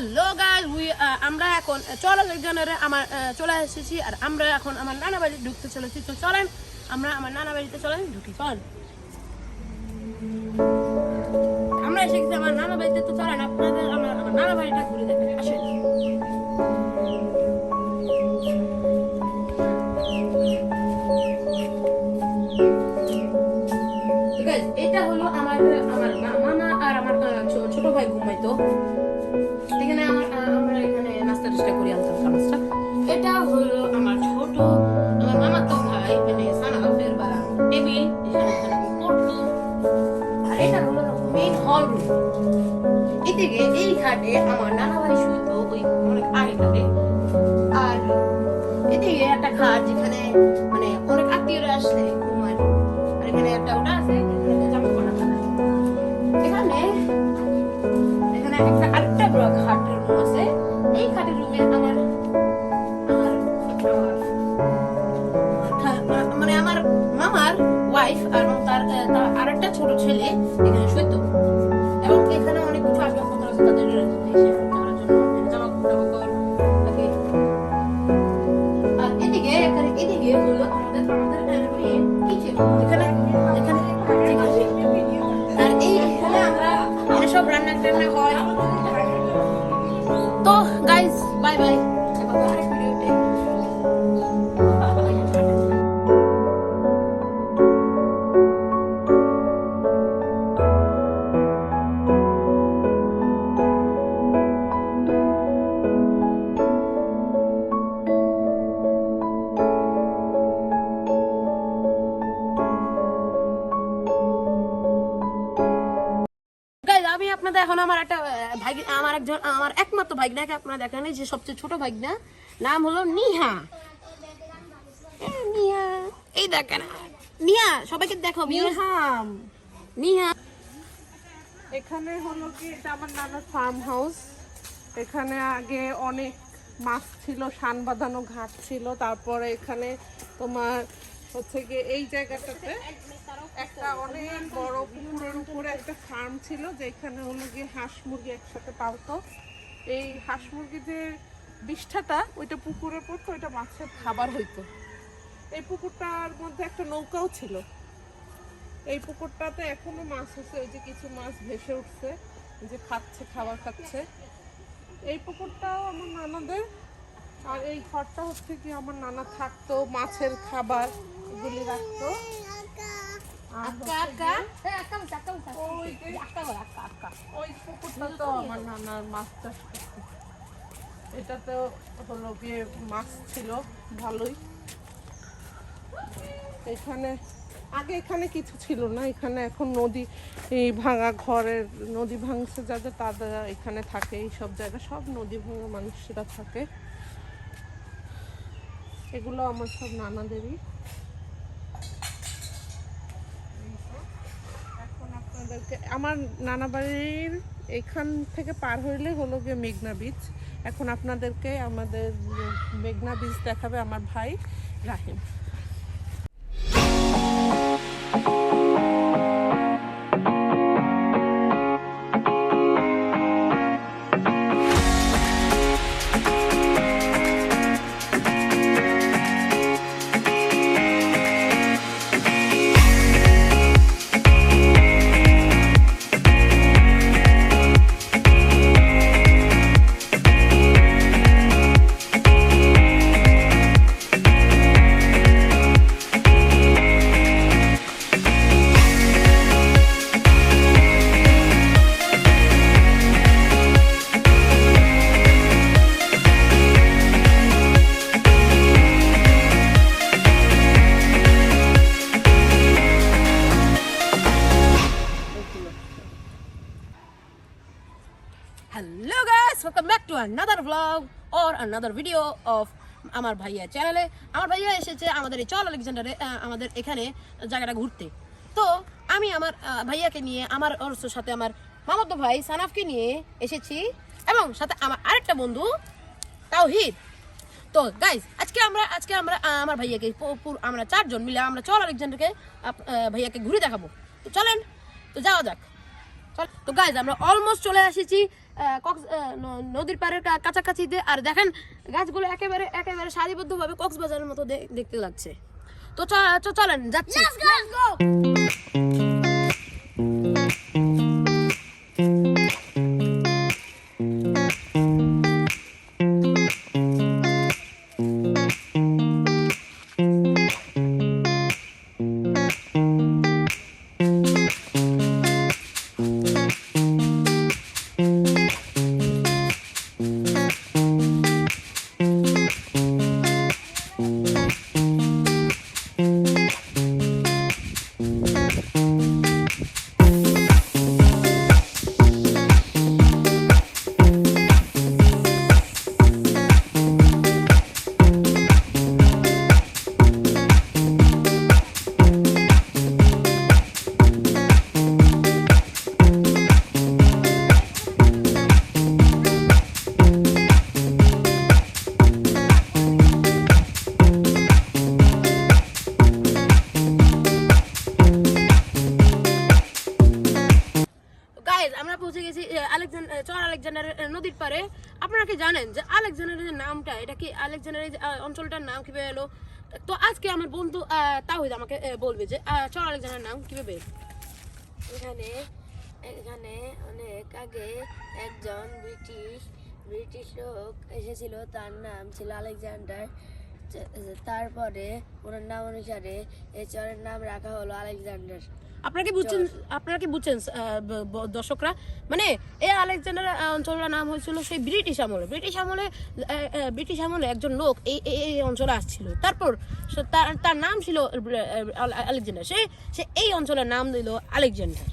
Hello guys আমরা এখন চলচ্চিত্রে আমার চলে এসেছি আর আমরা এখন আমার নানা বাড়ি ঢুকতে চলেছি। তো চলেন আমরা আমার নানা বাড়িতে চলেন ঢুকি। চলেন আমরা এসে গেছি আমার নানা বাড়িতে। তো চলেন আপনাদের আমার নানা বাড়িটা ঘুরে দেখেন। আসেন। এটা হলো আমার মামা আর আমার ছোট ভাই ঘুমাইতো এখানে। আমরা এখানে নাস্তা টাস্তা করি, আনতাম নাস্তা। এটা হলো আমার ছোট আমার মামা তো ভাই মানে সানাফের বা টেবিল এখানে পড়তো। আর এটা হলো মেইন হল রুম। এদিকে এই খাটে আমার নানা ভাই শুইতো ওই অনেক আগেটাতে। আর এদিকে একটা খাট যেখানে মানে অনেক আত্মীয়রা আসলে ঘুমায়। আর এখানে একটা ওটা আছে জামা পড়া থাকে। এখানে একটা আরেকটা বড় খাটের রুম আছে। এই খাটের রুমে মানে আমার মামার ওয়াইফ আর তার আরেকটা ছোট ছেলে এখানে শুইতো। এবং এখানে অনেক কিছু আসবাবপত্র আছে তাদের জামা কাপড়। আর এদিকে হলো আমাদের কিচেন। এখানে আর এইখানে আমরা সব রান্না টান্না হয়। তো গাইস বাই বাই। আমি আপনাদের এখন আমার একটা আমার একমাত্র ভাগনাকে আপনারা দেখেন, যে সবচেয়ে ছোট ভাগনা, নাম হলো নিহা। নিহা এই দেখেন, নিহা সবাইকে দেখো। নিহা এখানে হলো কি, এটা আমার নানার ফার্ম হাউস। এখানে আগে অনেক মাছ ছিল, শান বাঁধানো ঘাট ছিল। তারপরে এখানে তোমার হচ্ছে গিয়ে এই জায়গাটাতে একটা অনেক বড় পুকুরের উপরে একটা ফার্ম ছিল, যেখানে হলো গিয়ে হাঁস মুরগি একসাথে পালতো। এই হাঁস মুরগি যে বিষ্ঠাটা ওইটা পুকুরে পড়তো, ওইটা মাছের খাবার হইতো। এই পুকুরটার মধ্যে একটা নৌকাও ছিল। এই পুকুরটাতে এখনো মাছ আছে, ওই যে কিছু মাছ ভেসে উঠছে, যে খাচ্ছে, খাবার খাচ্ছে। এই পুকুরটাও আমার নানাদের। আর এই ঘরটা হচ্ছে কি আমার নানা থাকতো, মাছের খাবার এগুলি রাখতো। ওই পুকুরটা তো আমার নানার মাছ চাষ করতো। এটাতে হলো গিয়ে মাছ ছিল ভালোই। এখানে আগে এখানে কিছু ছিল না। এখানে এখন নদী, এই ভাঙা ঘরের নদী ভাঙছে যাদের, তারা এখানে থাকে। এই সব জায়গা সব নদী ভাঙা মানুষরা থাকে। এগুলো আমার সব নানাদেরই। এখন আপনাদেরকে আমার নানা বাড়ির এখান থেকে পার হইলে হলো গিয়ে মেঘনা বিচ। এখন আপনাদেরকে আমাদের মেঘনা বিচ দেখাবে আমার ভাই রাহিম। Hello guys, welcome back to another vlog or another video of আমার ভাইয়া চ্যানেলে। আমার ভাইয়া এসেছে আমাদের এই চল আলেকজান্ডারে আমাদের এখানে জায়গাটা ঘুরতে। তো আমি আমার ভাইয়াকে নিয়ে আমার ওর সাথে আমার মামাতো ভাই সানাফকে নিয়ে এসেছি এবং সাথে আমার আরেকটা বন্ধু তাওহিদ। তো গাইস আজকে আমরা আমার ভাইয়াকে আমরা চারজন মিলে আমরা চল আলেকজান্ডারকে ভাইয়াকে ঘুরে দেখাবো। তো চলেন, তো যাওয়া যাক। তো গাইস আমরা অলমোস্ট চলে এসেছি নদীর পাড়ের কাছাকাছিতে। আর দেখেন গাছগুলো একেবারে একেবারে সারিবদ্ধভাবে কক্সবাজারের মতো দেখতে লাগছে। তো চলেন যাচ্ছি। আমরা পৌঁছে গেছি চর আলেকজান্ডার নদীর পারে। আপনারা কি জানেন যে আলেকজান্ডারের যে নামটা, এটা কি আলেকজান্ডারের অঞ্চলটার নাম কিভাবে এলো? তো আজকে আমার বন্ধু তাওহিদ আমাকে বলবে যে চর আলেকজান্ডারের নাম কিভাবে। এখানে এখানে অনেক আগে একজন ব্রিটিশ লোক এসেছিল, তার নাম ছিল আলেকজান্ডার। তারপরে ওনার নাম অনুসারে এই চরের নাম রাখা হলো আলেকজান্ডার। আপনারা কি বুঝছেন দর্শকরা? মানে এই আলেকজান্ডার অঞ্চলের নাম হয়েছিল সেই ব্রিটিশ আমলে একজন লোক এই অঞ্চলে আসছিল। তারপর তার নাম ছিল আলেকজান্ডার। সে এই অঞ্চলের নাম দিল আলেকজান্ডার।